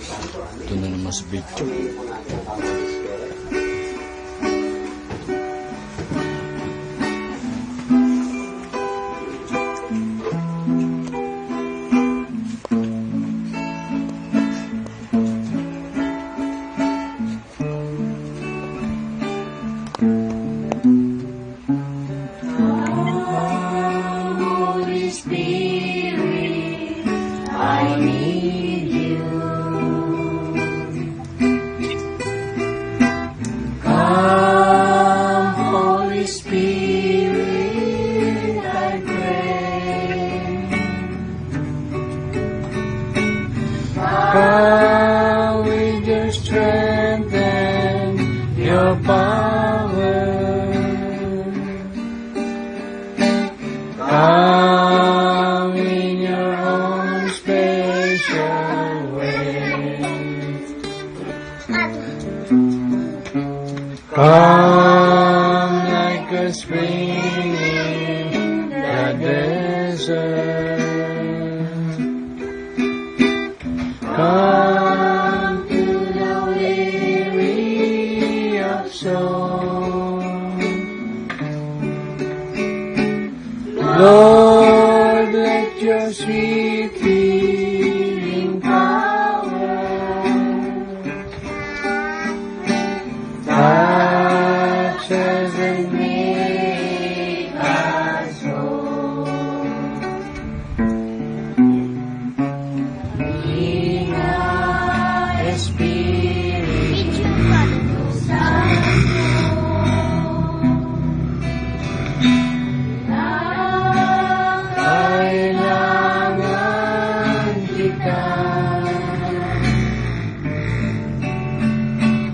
Ito na naman sa video. Holy Spirit, I need you. Come, Holy Spirit, I pray. Come with your strength and your power. Come in your own special way. Come like a spring in the desert. Come to the weary of soul. Lord, let your sweet healing power touch us and make us whole. Bring a Spirit kailangan kita.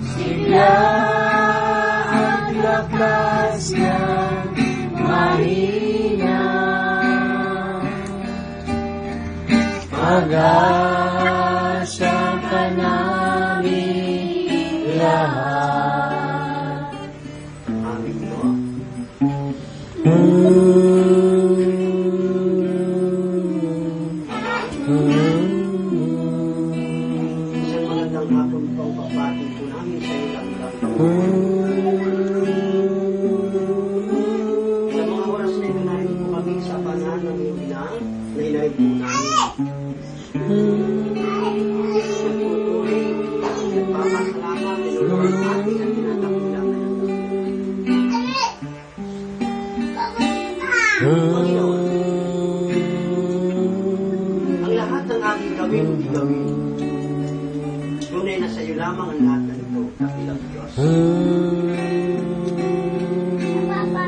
Sigla at lakas ng mahina, pag-asa ka namin lahat. Amin po. Isang magandang hapon po ang pagbati po namin sa ilang lang. Sa mga oras na ito namin po kami sa panan ng iyong ina, na inarin po namin. Nagtutuloy, nagpapasalamat, nilulunod natin ang tinatapilang na yan. Panginoon, ang lahat ng aking gawin, gawin. Tunay na sa iyo lamang ang lahat ng ito, kapilang Diyos.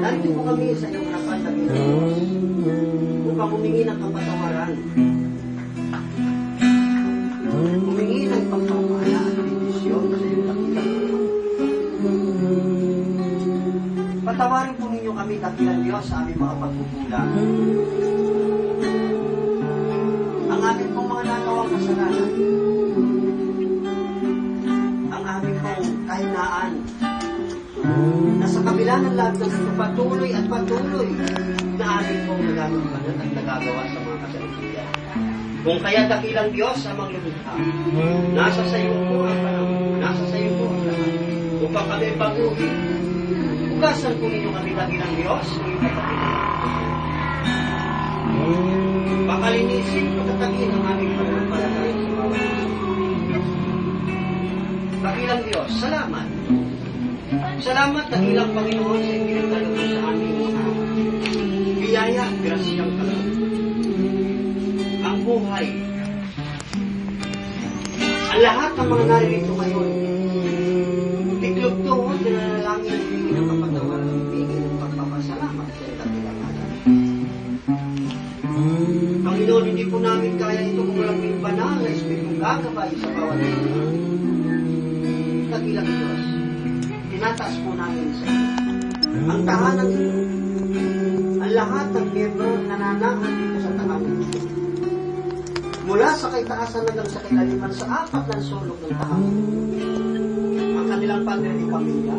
Narito po kami sa iyong harapan, kapilang Diyos, upang humingi ng kapatawaran. Humingi ng pagpapala at bendisyon sa iyong kapilang Diyos. Patawarin po ninyo kami, kapilang Diyos, sa aming mga pagkukulang. Ang aming pong mga nagawang kasalanan, ang aming pong kahinaan, na sa kabila ng lahat ng patuloy at patuloy na aming pong nagagawa at nagagawa sa mga kasalukuyan. Kung kaya dakilang Diyos ang maglumikha, nasa sa iyo po ang panahon, nasa sa iyo po ang lahat, upang kami pag-uwi. Ugasan po ninyo kami dakilang Diyos, ng iyong kapatiran. Pakalinisin o tatagin ang aming pagpapalatay sa bawat isa. Dakilang Diyos, salamat. Salamat, dakilang Panginoon, sa ibinagdalo mo sa aming mga biyaya, grasyang kaloob. Ang buhay. Ang lahat ng mga naririto ngayon, tiklog tuhod na nanalangin ang bigin ng kapatawaran, ang bigin ng pagpapasalamat sa dakilang natin. Panginoon, hindi po namin kaya ito kung walang yung banal na Espiritong gagabay sa bawat isa. Dakilang Diyos, tinataas po namin sa iyo. Ang tahanan ito, ang lahat ng miyembro na nananahan dito sa tahanan ito, mula sa kaitaasan hanggang sa kailaliman sa apat ng sulok ng tahanan, ang kanilang padre ng pamilya,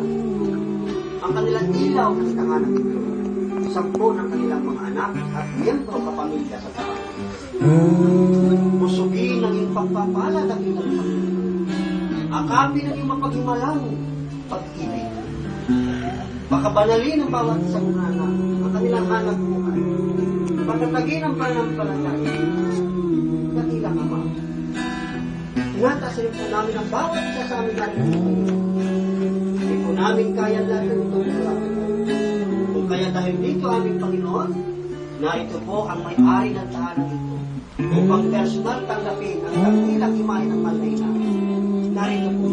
ang kanilang ilaw ng tahanan ito, 10 ng kanilang mga anak at miyembro kapamilya sa tahanan. Busugin ang iyong pagpapala, dakilang Panginoon. Akapin ang iyong mapaghimalang pag-ibig. Pakabanalin ang bawat isang anak, ang kanilang hanap buhay. Patatagin ang pananampalataya. Dakilang Ama. Tinatasin po namin ang bawat isa sa aming natin. Hindi po namin kaya lahat ng itong mulakan. Kung kaya dahil dito aming Panginoon, na ito po ang may-ari ng tahanan ito. Upang personal tanggapin ang dakilang imahe ng Malay namin. Narito po.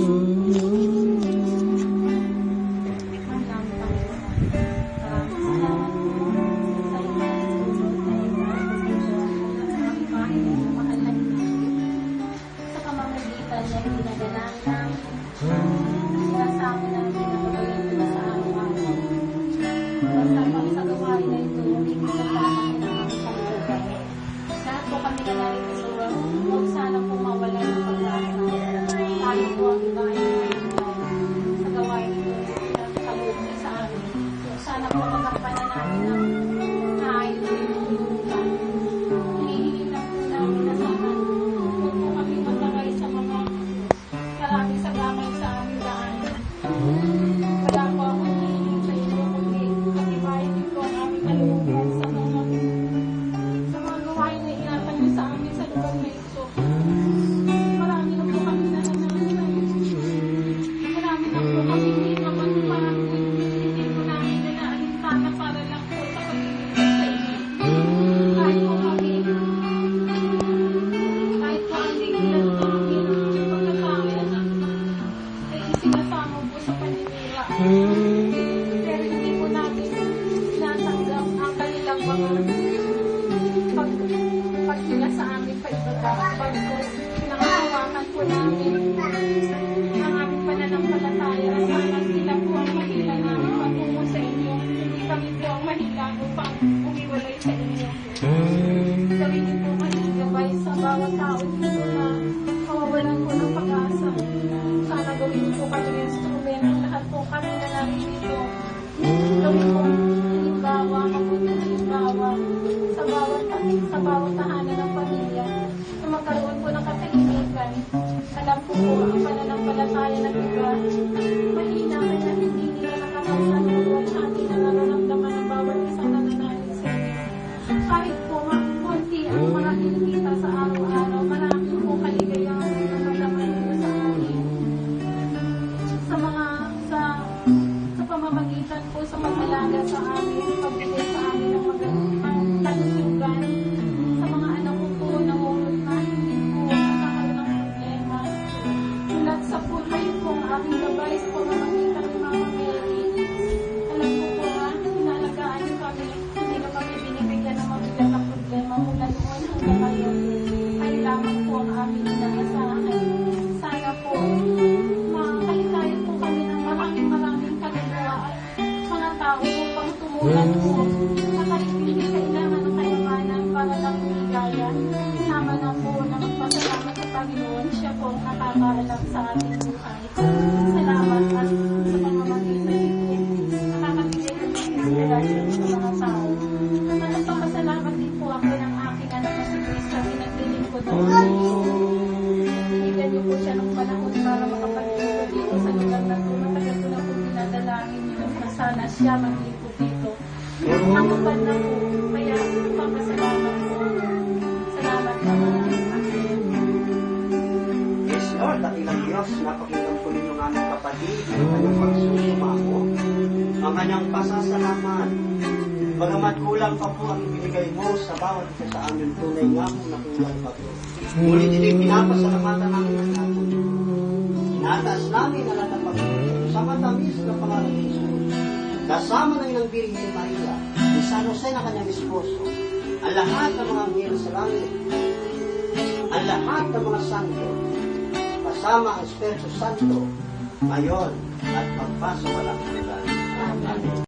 Bagamat kulang pa po ang ibinigay mo sa bawat isa sa amin, tunay nga mo na kulang pa po. Ngunit hindi pinapasalamatan namin ang nato. Inataas namin ang lahat ng Panginoon sa matamis na pangalan ni Jesus. Kasama ng inang Birhen Maria, ni San Jose na kanyang esposo, ang lahat ng mga anghel sa langit, ang lahat ng mga santo, kasama ang Espiritu Santo, ngayon at magpasawalang